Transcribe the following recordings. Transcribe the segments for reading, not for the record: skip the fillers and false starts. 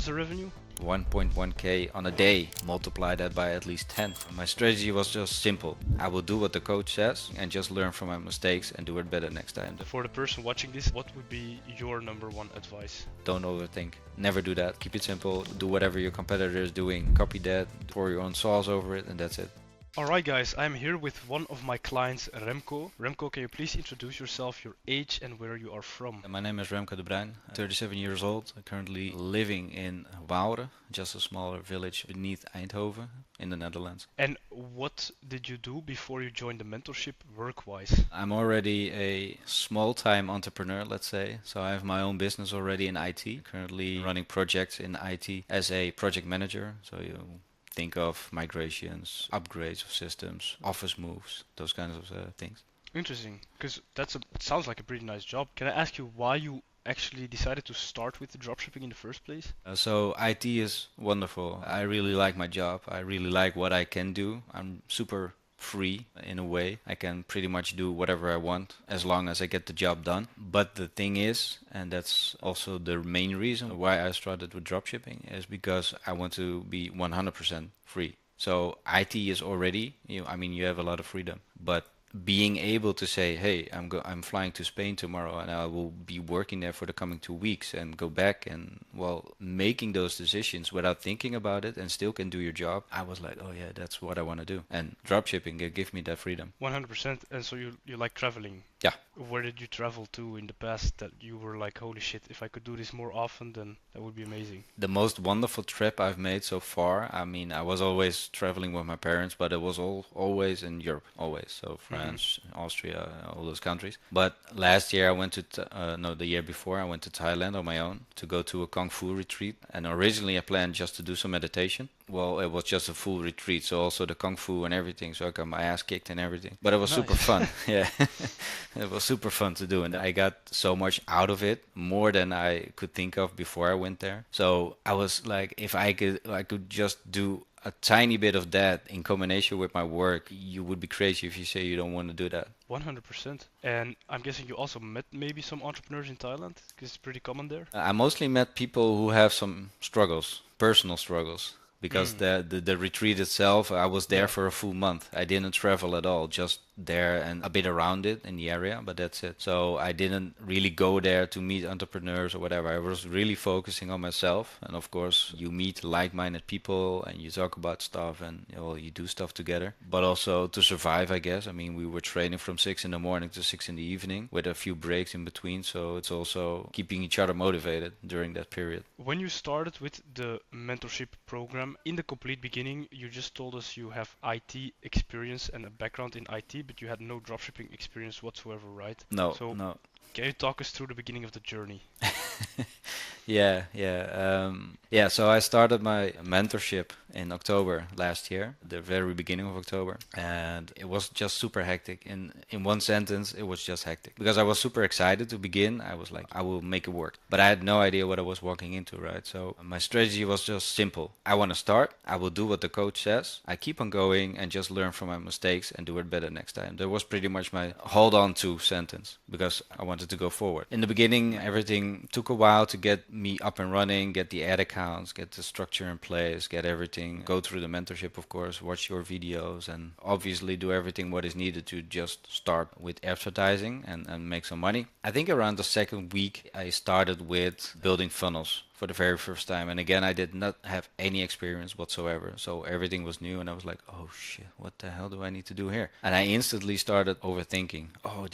was the revenue? 1.1k on a day, multiply that by at least 10. My strategy was just simple. I will do what the coach says and just learn from my mistakes and do it better next time. For the person watching this, what would be your number one advice? Don't overthink. Never do that. Keep it simple. Do whatever your competitor is doing. Copy that, pour your own sauce over it, and that's it. Alright guys, I'm here with one of my clients, Remco. Remco, can you please introduce yourself, your age and where you are from? My name is Remco de Bruin, 37 years old, currently living in Waalre, just a smaller village beneath Eindhoven in the Netherlands. And what did you do before you joined the mentorship work-wise? I'm already a small-time entrepreneur, let's say. So I have my own business already in IT, currently running projects in IT as a project manager. So you think of migrations, upgrades of systems, office moves, those kinds of things. Interesting, because it sounds like a pretty nice job. Can I ask you why you actually decided to start with the dropshipping in the first place? So IT is wonderful. I really like my job. I really like what I can do. I'm super free in a way. I can pretty much do whatever I want as long as I get the job done. But the thing is, and that's also the main reason why I started with dropshipping, is because I want to be 100% free. So IT is already, you have a lot of freedom, but being able to say, hey, I'm flying to Spain tomorrow and I will be working there for the coming 2 weeks and go back, and making those decisions without thinking about it and still can do your job, I was like, oh yeah, that's what I want to do. And dropshipping gave me that freedom. 100%. And so you like traveling? Yeah. Where did you travel to in the past that you were like, holy shit, if I could do this more often, then that would be amazing? The most wonderful trip I've made so far, I was always traveling with my parents, but it was always in Europe, always. So France, Austria, all those countries. But last year I went to, the year before I went to Thailand on my own to go to a Kung Fu retreat. And originally I planned just to do some meditation. Well, it was just a full retreat, so also the Kung Fu and everything, so I got my ass kicked and everything. But it was super Nice. fun. Yeah. It was super fun to do, and I got so much out of it, more than I could think of before I went there. So I was like, if I could just do a tiny bit of that in combination with my work, you would be crazy if you say you don't want to do that. 100%. And I'm guessing you also met maybe some entrepreneurs in Thailand, because it's pretty common there. I mostly met people who have some struggles, personal struggles. Because the retreat itself, I was there Yeah. for a full month. I didn't travel at all, just there and a bit around it in the area, but that's it. So I didn't really go there to meet entrepreneurs or whatever. I was really focusing on myself. And of course, you meet like-minded people and you talk about stuff and you do stuff together. But also to survive, I guess. I mean, we were training from 6 in the morning to 6 in the evening with a few breaks in between. So it's also keeping each other motivated during that period. When you started with the mentorship program, in the complete beginning, you just told us you have IT experience and a background in IT, but you had no dropshipping experience whatsoever, right? No, So no. can you talk us through the beginning of the journey? Yeah. So I started my mentorship in October last year, the very beginning of October, and it was just super hectic. In one sentence, it was just hectic because I was super excited to begin. I was like, I will make it work, but I had no idea what I was walking into, right? So my strategy was just simple. I want to start. I will do what the coach says. I keep on going and just learn from my mistakes and do it better next time. That was pretty much my hold on to sentence because I wanted to go forward. In the beginning, everything took a while to get me up and running, get the ad accounts, get the structure in place, get everything, go through the mentorship, of course, watch your videos, and obviously do everything what is needed to just start with advertising and make some money. I think around the second week, I started with building funnels for the very first time. And again, I did not have any experience whatsoever. So everything was new and I was like, oh shit, what the hell do I need to do here? And I instantly started overthinking. Oh,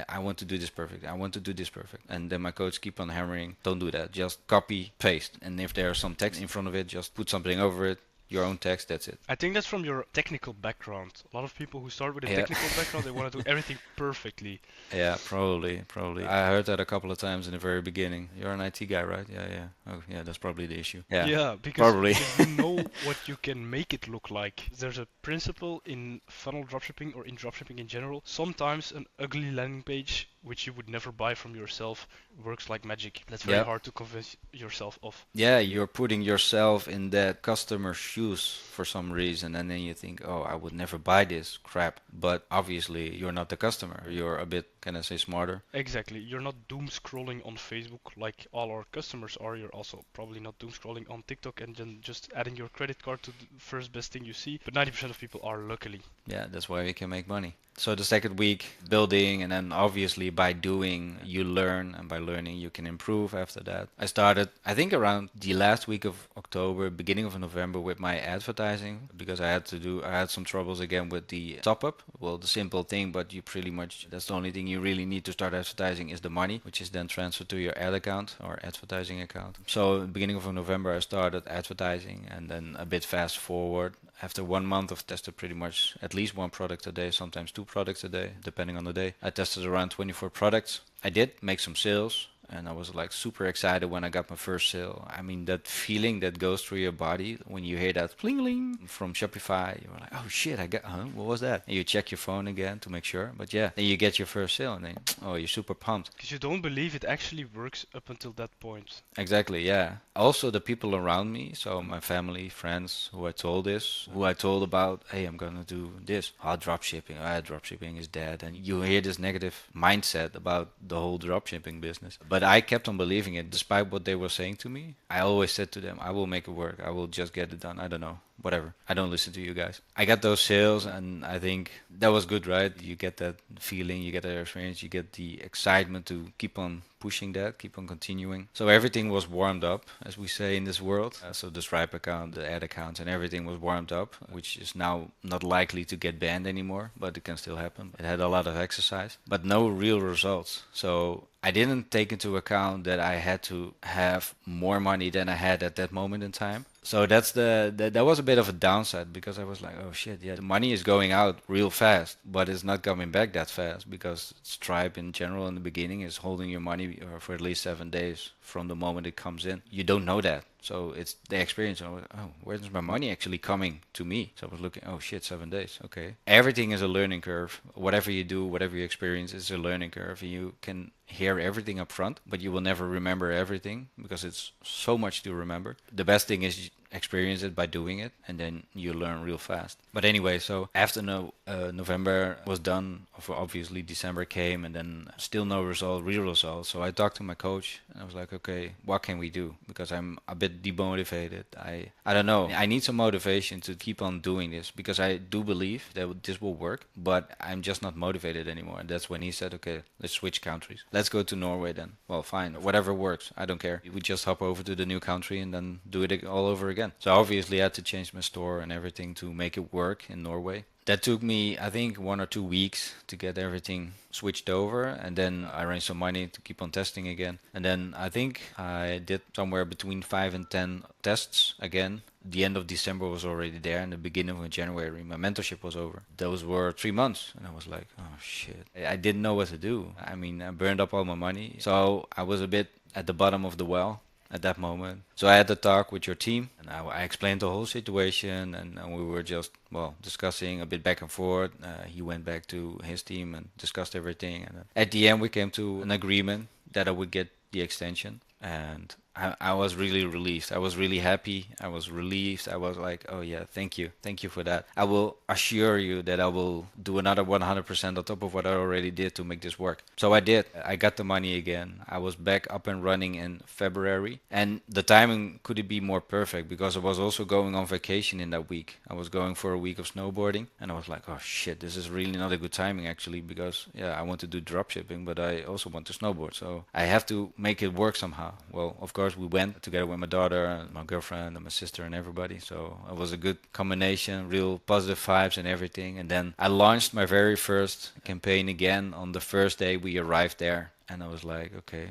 I want to do this perfect. I want to do this perfect. And then my coach keep on hammering, don't do that. Just copy, paste. And if there's some text in front of it, just put something over it. Your own text, that's it. I think that's from your technical background. A lot of people who start with a Yeah. technical background, they want to do everything perfectly. Yeah, probably. I heard that a couple of times in the very beginning. You're an IT guy, right? Yeah. Oh, yeah, that's probably the issue. Yeah, Yeah, because probably. you know what you can make it look like. There's a principle in funnel dropshipping or in dropshipping in general. Sometimes an ugly landing page, which you would never buy from yourself, works like magic. That's very Yeah. hard to convince yourself of. Yeah, you're putting yourself in that customer's shoes for some reason, and then you think, oh, I would never buy this crap. But obviously, you're not the customer. You're a bit can I say smarter? Exactly. You're not doom scrolling on Facebook like all our customers are. You're also probably not doom scrolling on TikTok and then just adding your credit card to the first best thing you see. But 90% of people are, luckily. Yeah, that's why we can make money. So the second week, building, and then obviously by doing, you learn, and by learning, you can improve after that. I started, I think, around the last week of October, beginning of November, with my advertising because I had some troubles again with the top up. Well, the simple thing, but you pretty much, that's the only thing you really need to start advertising is the money, which is then transferred to your ad account or advertising account. So, beginning of November, I started advertising, and then a bit fast forward. After 1 month of tested pretty much at least one product a day, sometimes two products a day, depending on the day. I tested around 24 products. I did make some sales, and I was like super excited when I got my first sale. I mean, that feeling that goes through your body when you hear that pling ling from Shopify, you're like, oh shit, I got, what was that? And you check your phone again to make sure. But yeah, then you get your first sale, and then, oh, you're super pumped. Because you don't believe it actually works up until that point. Exactly, yeah. Also, the people around me, so my family, friends, who I told this, who I told about, hey, I'm gonna do this. Dropshipping is dead. And you hear this negative mindset about the whole dropshipping business. But I kept on believing it, despite what they were saying to me. I always said to them, I will make it work. I will just get it done. I don't know. Whatever. I don't listen to you guys. I got those sales, and I think that was good, right? You get that feeling, you get that experience, you get the excitement to keep on pushing that, keep on continuing. So everything was warmed up, as we say in this world. So the Stripe account, the ad accounts, and everything was warmed up, which is now not likely to get banned anymore, but it can still happen. It had a lot of exercise, but no real results. So I didn't take into account that I had to have more money than I had at that moment in time. So that was a bit of a downside because I was like, oh shit, yeah, the money is going out real fast, but it's not coming back that fast because Stripe in general in the beginning is holding your money for at least 7 days from the moment it comes in. You don't know that. So it's the experience of, oh, where's my money actually coming to me? So I was looking, oh shit, 7 days. Okay. Everything is a learning curve. Whatever you do, whatever you experience is a learning curve. And you can hear everything up front, but you will never remember everything because it's so much to remember. The best thing is experience it by doing it, and then you learn real fast. But anyway, so after November was done, obviously December came, and then still no real result. So I talked to my coach, and I was like, okay, what can we do? Because I'm a bit demotivated. I don't know. I need some motivation to keep on doing this because I do believe that this will work, but I'm just not motivated anymore. And that's when he said, okay, let's switch countries. Let's go to Norway then. Well, fine, whatever works. I don't care. We just hop over to the new country and then do it all over again. So obviously I had to change my store and everything to make it work in Norway. That took me, I think, 1 or 2 weeks to get everything switched over, and then I raised some money to keep on testing again. And then I think I did somewhere between 5 and 10 tests again. The end of December was already there, and the beginning of January, my mentorship was over. Those were 3 months, and I was like, oh shit. I didn't know what to do. I mean, I burned up all my money, so I was a bit at the bottom of the well at that moment. So I had to talk with your team, and I explained the whole situation, and we were just, well, discussing a bit back and forth. He went back to his team and discussed everything, and at the end we came to an agreement that I would get the extension, and I was really relieved. I was really happy. I was relieved. I was like, oh yeah, thank you. Thank you for that. I will assure you that I will do another 100% on top of what I already did to make this work. So I did. I got the money again. I was back up and running in February. And the timing couldn't be more perfect because I was also going on vacation in that week. I was going for a week of snowboarding. And I was like, oh shit, this is really not a good timing actually because, yeah, I want to do dropshipping, but I also want to snowboard. So I have to make it work somehow. Well, of course, we went together with my daughter and my girlfriend and my sister and everybody. So it was a good combination, real positive vibes and everything. And then I launched my very first campaign again on the first day we arrived there. And I was like, okay,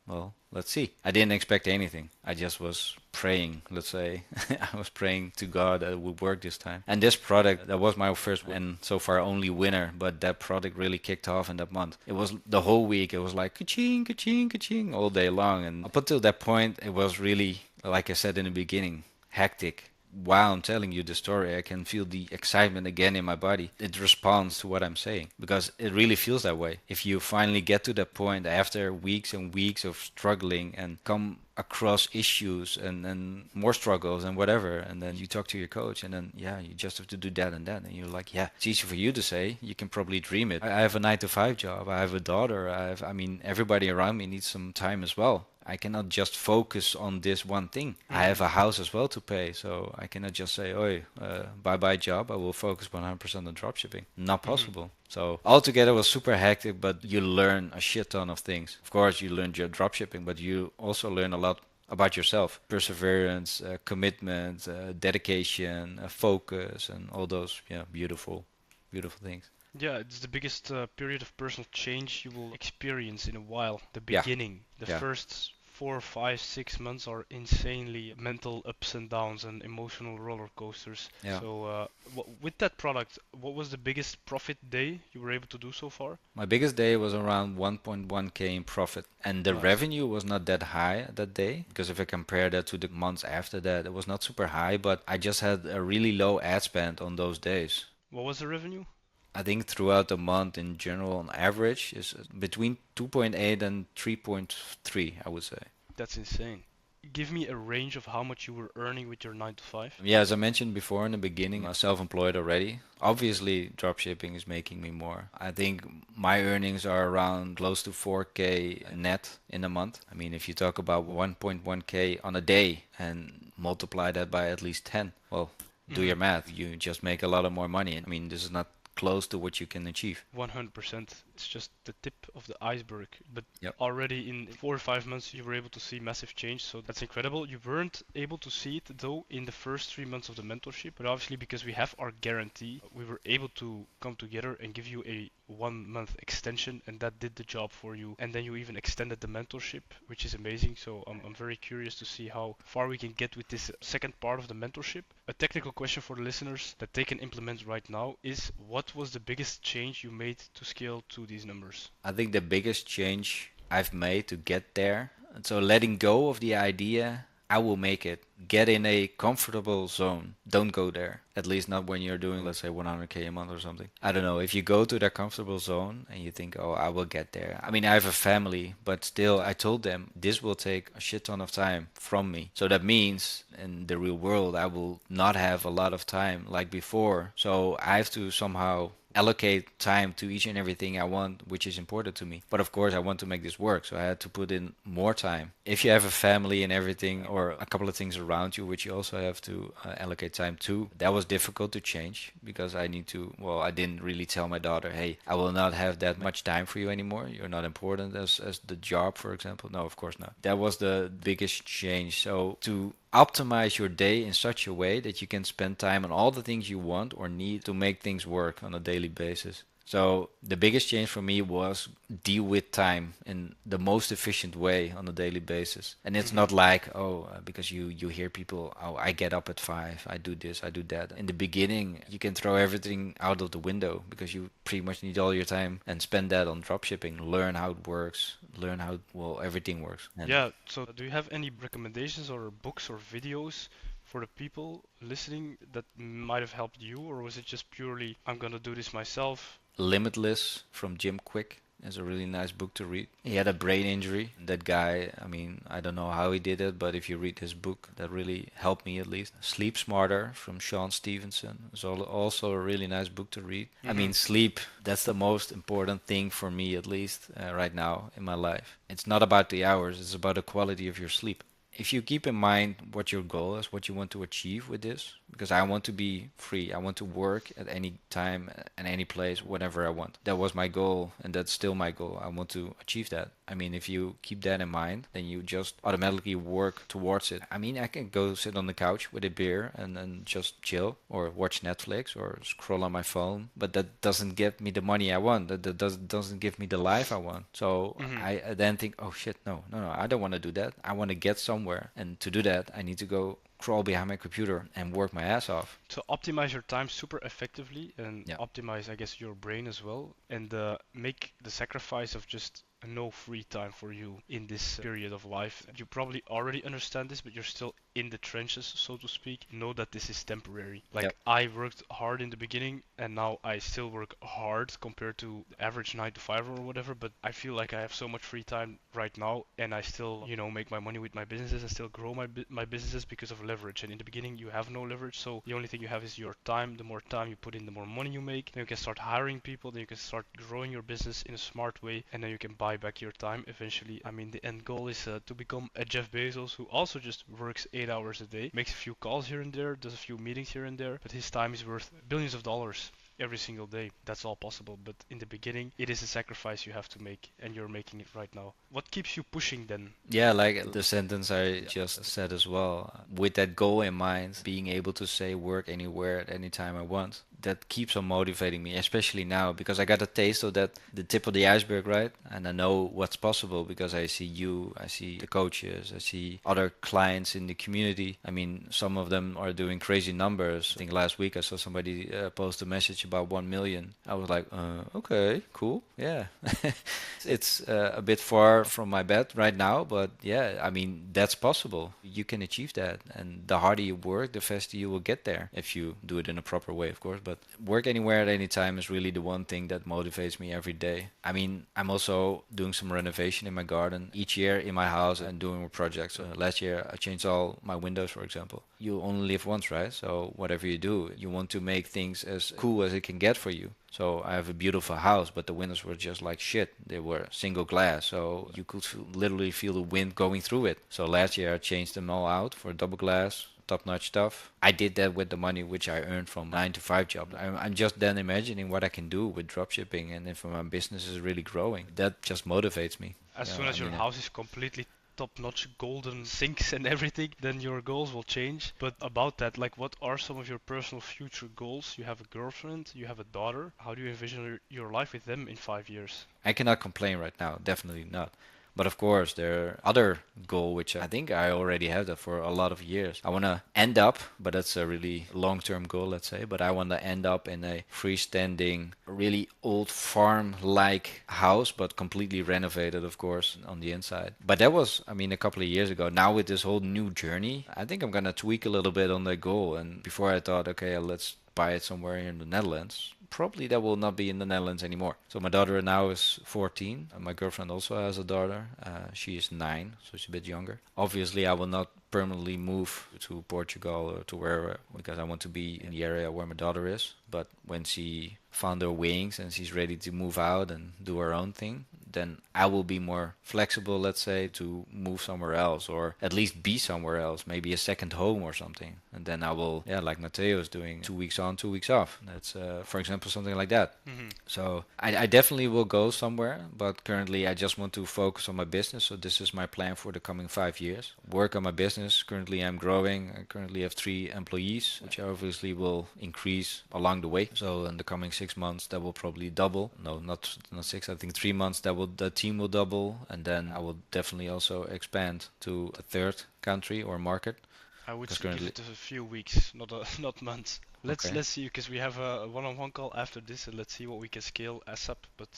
well, let's see. I didn't expect anything. I just was praying, let's say. I was praying to God that it would work this time. And this product, that was my first and so far only winner, but that product really kicked off in that month. It was the whole week, it was like ka-ching, ka-ching, ka-ching all day long. And up until that point, it was really, like I said in the beginning, hectic. While I'm telling you the story, I can feel the excitement again in my body. It responds to what I'm saying because it really feels that way. If you finally get to that point after weeks and weeks of struggling and come across issues and more struggles and whatever. And then you talk to your coach, and then, yeah, you just have to do that and that. And you're like, yeah, it's easy for you to say. You can probably dream it. I have a 9 to 5 job. I have a daughter. I mean, everybody around me needs some time as well. I cannot just focus on this one thing. I have a house as well to pay, so I cannot just say, "Oi, bye bye job. I will focus 100% on dropshipping." Not possible. So altogether, it was super hectic, but you learn a shit ton of things. Of course, you learn your dropshipping, but you also learn a lot about yourself: perseverance, commitment, dedication, focus, and all those, yeah, beautiful, beautiful things. Yeah, it's the biggest period of personal change you will experience in a while. The Yeah, beginning, the yeah. first 4, 5, 6 months are insanely mental ups and downs and emotional roller coasters. Yeah. So, with that product, what was the biggest profit day you were able to do so far? My biggest day was around 1.1k in profit, and the Nice. revenue was not that high that day because if I compare that to the months after that, it was not super high, but I just had a really low ad spend on those days. What was the revenue? I think throughout the month in general, on average, is between 2.8 and 3.3, I would say. That's insane. Give me a range of how much you were earning with your 9 to 5. Yeah, as I mentioned before in the beginning, I'm self-employed already. Obviously, dropshipping is making me more. I think my earnings are around close to 4k net in a month. I mean, if you talk about 1.1k on a day and multiply that by at least 10, well, do your math. You just make a lot of more money. I mean, this is not close to what you can achieve. 100%. It's just the tip of the iceberg. But Yep. already in 4 or 5 months, you were able to see massive change. So that's incredible. You weren't able to see it though in the first 3 months of the mentorship. But obviously, because we have our guarantee, we were able to come together and give you a 1 month extension, and that did the job for you. And then you even extended the mentorship, which is amazing. So I'm very curious to see how far we can get with this second part of the mentorship. A technical question for the listeners that they can implement right now is, what was the biggest change you made to scale to these numbers? I think the biggest change I've made to get there, and so letting go of the idea, I will make it. Get in a comfortable zone. Don't go there. At least not when you're doing, let's say, 100k a month or something. I don't know. If you go to that comfortable zone and you think, oh, I will get there. I mean, I have a family, but still, I told them this will take a shit ton of time from me. So that means in the real world, I will not have a lot of time like before. So I have to somehow allocate time to each and everything I want, which is important to me. But of course, I want to make this work, so I had to put in more time. If you have a family and everything, or a couple of things around you, which you also have to allocate time to, that was difficult to change because I need to, well, I didn't really tell my daughter, hey, I will not have that much time for you anymore. You're not important as the job, for example. No, of course not. That was the biggest change. So to optimize your day in such a way that you can spend time on all the things you want or need to make things work on a daily basis. So the biggest change for me was deal with time in the most efficient way on a daily basis. And it's not like, oh, because you hear people, oh, I get up at 5, I do this, I do that. In the beginning, you can throw everything out of the window because you pretty much need all your time and spend that on dropshipping. Learn how it works, learn how, well, everything works. And Yeah, so do you have any recommendations or books or videos for the people listening that might have helped you, or was it just purely, I'm gonna do this myself? Limitless from Jim Quick is a really nice book to read. He had a brain injury. That guy, I mean, I don't know how he did it, but if you read his book, that really helped me at least. Sleep Smarter from Sean Stevenson is also a really nice book to read. I mean, sleep, that's the most important thing for me at least right now in my life. It's not about the hours, it's about the quality of your sleep. If you keep in mind what your goal is, what you want to achieve with this, because I want to be free, I want to work at any time and any place, whatever I want. That was my goal, and that's still my goal. I want to achieve that. I mean, if you keep that in mind, then you just automatically work towards it. I mean, I can go sit on the couch with a beer and just chill or watch Netflix or scroll on my phone, but that doesn't get me the money I want. That doesn't give me the life I want. So I then think, oh shit, no, I don't want to do that. I want to get somewhere, and to do that, I need to go crawl behind my computer and work my ass off. To optimize your time super effectively and Yeah. optimize, I guess, your brain as well, and make the sacrifice of just no free time for you in this period of life. You probably already understand this, but you're still in the trenches, so to speak, know that this is temporary. Yep. Like I worked hard in the beginning and now I still work hard compared to the average 9 to 5 or whatever, but I feel like I have so much free time right now and I still, make my money with my businesses and still grow my businesses because of leverage. And in the beginning you have no leverage, so the only thing you have is your time. The more time you put in, the more money you make. Then you can start hiring people, then you can start growing your business in a smart way, and then you can buy back your time eventually. I mean, the end goal is to become a Jeff Bezos who also just works 8 hours a day, makes a few calls here and there, does a few meetings here and there, but his time is worth billions of dollars every single day. That's all possible, but in the beginning, it is a sacrifice you have to make, and you're making it right now. What keeps you pushing then? Yeah, like the sentence I just said as well. With that goal in mind, being able to say work anywhere at any time I want, that keeps on motivating me, especially now because I got a taste of that, the tip of the iceberg, right? And I know what's possible because I see you, I see the coaches, I see other clients in the community. I mean, some of them are doing crazy numbers. I think last week I saw somebody post a message about 1 million. I was like, okay, cool, yeah. It's a bit far from my bed right now, but yeah, I mean, that's possible. You can achieve that. And the harder you work, the faster you will get there if you do it in a proper way, of course. But work anywhere at any time is really the one thing that motivates me every day. I mean, I'm also doing some renovation in my garden each year in my house and doing more projects. Last year, I changed all my windows, for example. You only live once, right? So whatever you do, you want to make things as cool as it can get for you. So I have a beautiful house, but the windows were just like shit. They were single glass, so you could literally feel the wind going through it. So last year I changed them all out for double glass, top-notch stuff. I did that with the money which I earned from 9 to 5 job. I'm just then imagining what I can do with dropshipping, and if my business is really growing, that just motivates me. As Yeah, soon I as your mean, house is completely top-notch golden sinks and everything, then your goals will change. But about that, like, what are some of your personal future goals? You have a girlfriend, you have a daughter. How do you envision your life with them in 5 years? I cannot complain right now, definitely not. But of course, there are other goal which I think I already have that for a lot of years. I want to end up, but that's a really long-term goal, let's say. But I want to end up in a freestanding, really old farm-like house, but completely renovated, of course, on the inside. But that was, I mean, a couple of years ago. Now with this whole new journey, I think I'm gonna tweak a little bit on that goal. And before I thought, okay, let's buy it somewhere in the Netherlands. Probably that will not be in the Netherlands anymore. So my daughter now is 14. And my girlfriend also has a daughter. She is 9, so she's a bit younger. Obviously, I will not permanently move to Portugal or to wherever because I want to be in the area where my daughter is. But when she found her wings and she's ready to move out and do her own thing, then I will be more flexible, let's say, to move somewhere else or at least be somewhere else, maybe a second home or something. And then I will, yeah, like Matteo is doing, 2 weeks on, 2 weeks off. That's, for example, something like that. Hmm. So I definitely will go somewhere, but currently I just want to focus on my business. So this is my plan for the coming 5 years. Work on my business. Currently I'm growing. I currently have 3 employees, which I obviously will increase along the way. So in the coming 6 months, that will probably double. No, not six. I think 3 months the team will double, and then I will definitely also expand to a third country or market. I would Because give currently, it a few weeks, not months. Let's okay, let's see because we have a one-on-one call after this, and let's see what we can scale ASAP. But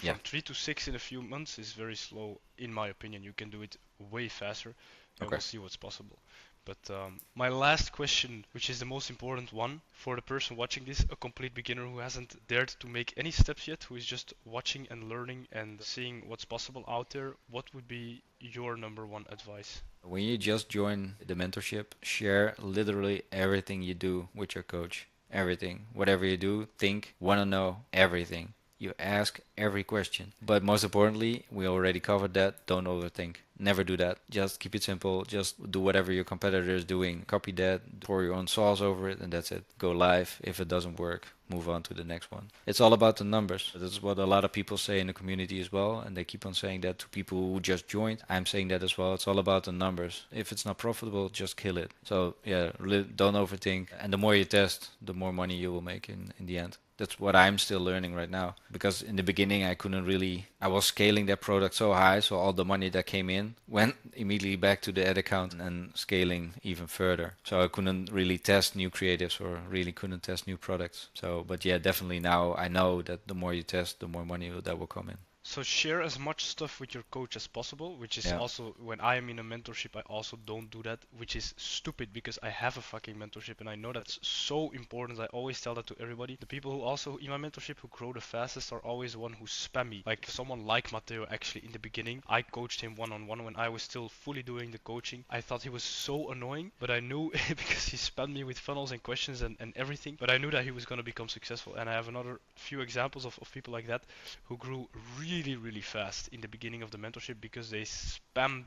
yeah, from 3 to 6 in a few months is very slow, in my opinion. You can do it way faster, and okay. we'll see what's possible. But my last question, which is the most important one for the person watching this, a complete beginner who hasn't dared to make any steps yet, who is just watching and learning and seeing what's possible out there, what would be your number one advice? When you just join the mentorship, share literally everything you do with your coach. Everything. Whatever you do, think, want to know everything. You ask every question. But most importantly, we already covered that. Don't overthink. Never do that. Just keep it simple. Just do whatever your competitor is doing. Copy that, pour your own sauce over it, and that's it. Go live. If it doesn't work, move on to the next one. It's all about the numbers. That's what a lot of people say in the community as well, and they keep on saying that to people who just joined. I'm saying that as well. It's all about the numbers. If it's not profitable, just kill it. So yeah, don't overthink. And the more you test, the more money you will make in the end. That's what I'm still learning right now. Because in the beginning, I was scaling that product so high, so all the money that came in went immediately back to the ad account and scaling even further. So I couldn't really test new creatives or really couldn't test new products. So, but yeah, definitely now I know that the more you test, the more money that will come in. So share as much stuff with your coach as possible, which is Yeah. also when I am in a mentorship, I also don't do that, which is stupid because I have a fucking mentorship and I know that's so important. I always tell that to everybody. The people who also in my mentorship who grow the fastest are always the one who spam me. Like someone like Matteo actually in the beginning, I coached him one on one when I was still fully doing the coaching. I thought he was so annoying, but I knew because he spammed me with funnels and questions and everything, but I knew that he was gonna become successful. And I have another few examples of people like that who grew really, really fast in the beginning of the mentorship because they spammed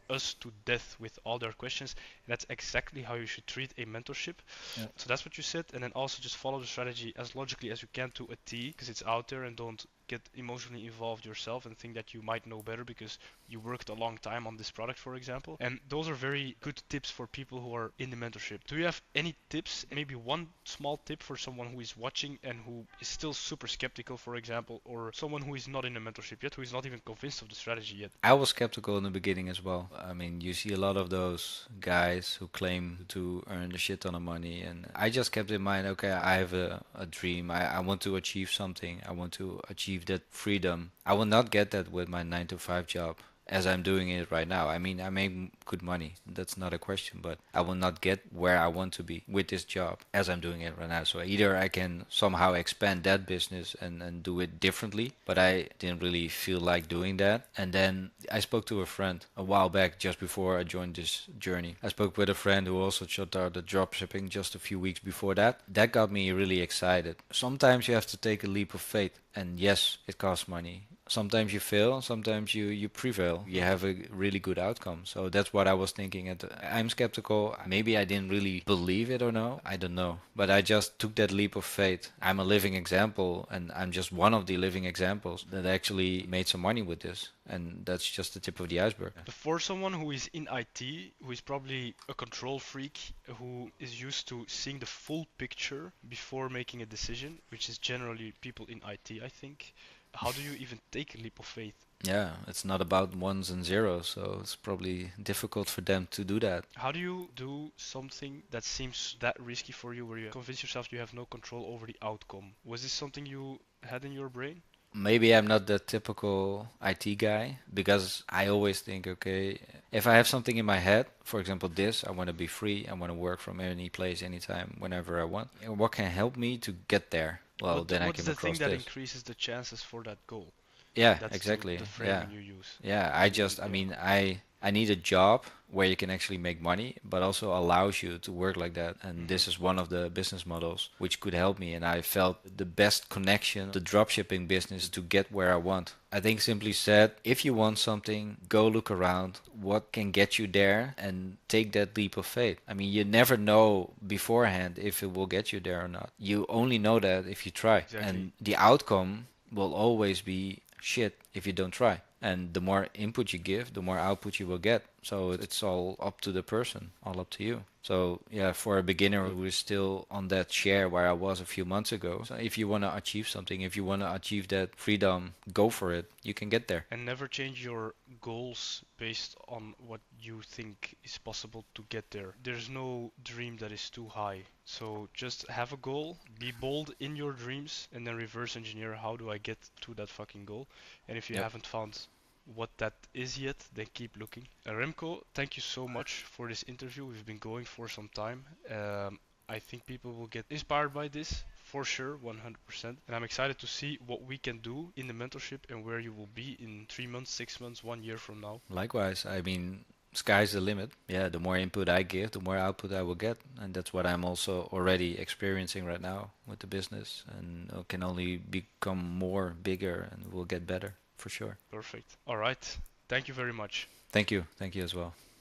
us to death with all their questions. And that's exactly how you should treat a mentorship. Yeah. So that's what you said, and then also just follow the strategy as logically as you can to a T, because it's out there, and don't get emotionally involved yourself and think that you might know better because you worked a long time on this product, for example. And those are very good tips for people who are in the mentorship. Do you have any tips, maybe one small tip for someone who is watching and who is still super skeptical, for example, or someone who is not in a mentorship yet, who is not even convinced of the strategy yet? I was skeptical in the beginning as well. I mean, you see a lot of those guys who claim to earn a shit ton of money, and I just kept in mind, okay, I have a dream. I want to achieve something. I want to achieve that freedom. I will not get that with my 9 to 5 job as I'm doing it right now. I mean, I make good money. That's not a question, but I will not get where I want to be with this job as I'm doing it right now. So either I can somehow expand that business and do it differently, but I didn't really feel like doing that. And then I spoke to a friend a while back just before I joined this journey. I spoke with a friend who also shut out the dropshipping just a few weeks before that. That got me really excited. Sometimes you have to take a leap of faith, and yes, it costs money. Sometimes you fail, sometimes you prevail. You have a really good outcome. So that's what I was thinking. I'm skeptical. Maybe I didn't really believe it or no. I don't know. But I just took that leap of faith. I'm a living example, and I'm just one of the living examples that actually made some money with this. And that's just the tip of the iceberg. But for someone who is in IT, who is probably a control freak, who is used to seeing the full picture before making a decision, which is generally people in IT, I think, how do you even take a leap of faith? Yeah, it's not about ones and zeros, so it's probably difficult for them to do that. How do you do something that seems that risky for you, where you convince yourself you have no control over the outcome? Was this something you had in your brain? Maybe I'm not the typical IT guy because I always think, okay, if I have something in my head, for example, this, I want to be free, I want to work from any place, anytime, whenever I want. And what can help me to get there? Well, then I What's came the thing across that this. increases the chances for that goal? Yeah, That's exactly. the Yeah. framing you use. Yeah, I Yeah. mean, I need a job where you can actually make money, but also allows you to work like that. And Hmm. this is one of the business models which could help me. And I felt the best connection, the dropshipping business to get where I want. I think simply said, if you want something, go look around what can get you there and take that leap of faith. I mean, you never know beforehand if it will get you there or not. You only know that if you try. Exactly. And the outcome will always be shit if you don't try. And the more input you give, the more output you will get. So it's all up to the person, all up to you. So yeah, for a beginner who is still on that share where I was a few months ago, so if you want to achieve something, if you want to achieve that freedom, go for it. You can get there. And never change your goals based on what you think is possible to get there. There's no dream that is too high. So just have a goal, be bold in your dreams, and then reverse engineer how do I get to that fucking goal. And if you Yep. haven't found what that is yet, then keep looking. Remco, thank you so much for this interview. We've been going for some time. I think people will get inspired by this for sure, 100%. And I'm excited to see what we can do in the mentorship and where you will be in 3 months, 6 months, 1 year from now. Likewise, I mean, sky's the limit. Yeah, the more input I give, the more output I will get, and that's what I'm also already experiencing right now with the business, and it can only become more bigger and will get better for sure. Perfect. All right. Thank you very much. Thank you as well.